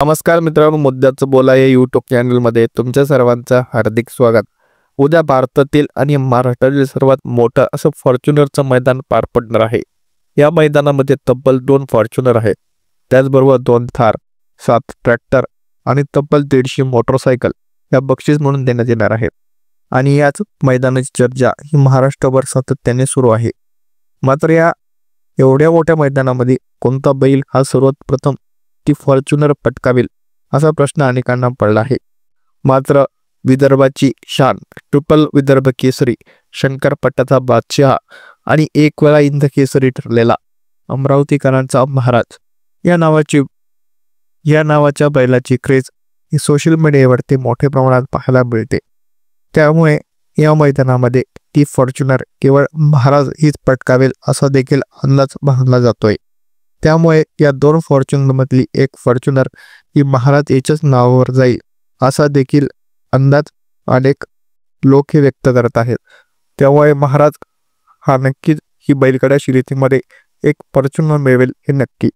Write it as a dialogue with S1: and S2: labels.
S1: नमस्कार मित्रांनो, मुद्द्याचं बोला या यूट्यूब चॅनलमध्ये तुमच्या सर्वांचं हार्दिक स्वागत. उद्या भारतातील आणि महाराष्ट्रातील सर्वात मोठं असं फॉर्च्युनरचं मैदान पार पडणार आहे. या मैदानामध्ये तब्बल 2 फॉर्च्युनर आहेत, त्याचबरोबर 2 थार, 7 ट्रॅक्टर आणि तब्बल 150 मोटरसायकल या बक्षीस म्हणून देण्यात येणार आहेत. आणि याच मैदानाची चर्चा ही महाराष्ट्रभर सातत्याने सुरू आहे. मात्र या एवढ्या मोठ्या मैदानामध्ये कोणता बैल हा सर्वात प्रथम ती फॉर्च्युनर पटकावेल असा प्रश्न अनेकांना पडला आहे. मात्र विदर्भाची शान, ट्रिपल विदर्भ केसरी, शंकरपट्ट्याचा बादशाह आणि एक वेळा इंद केसरी ठरलेला अमरावतीकरांचा महाराज या नावाच्या बैलाची क्रेज ही सोशल मीडियावरती मोठ्या प्रमाणात पाहायला मिळते. त्यामुळे या मैदानामध्ये ती फॉर्च्युनर केवळ महाराज हीच पटकावेल असा देखील अंदाज बांधला जातोय. त्यामुळे या 2 फॉर्च्युनरमधली एक फॉर्च्युनर ही महाराज याच्याच नावावर जाईल असा देखील अंदाज अनेक लोक हे व्यक्त करत आहेत. त्यामुळे महाराज हा नक्कीच ही बैलगाड्या शर्यतीमध्ये एक फॉर्च्युनर मिळवेल हे नक्की.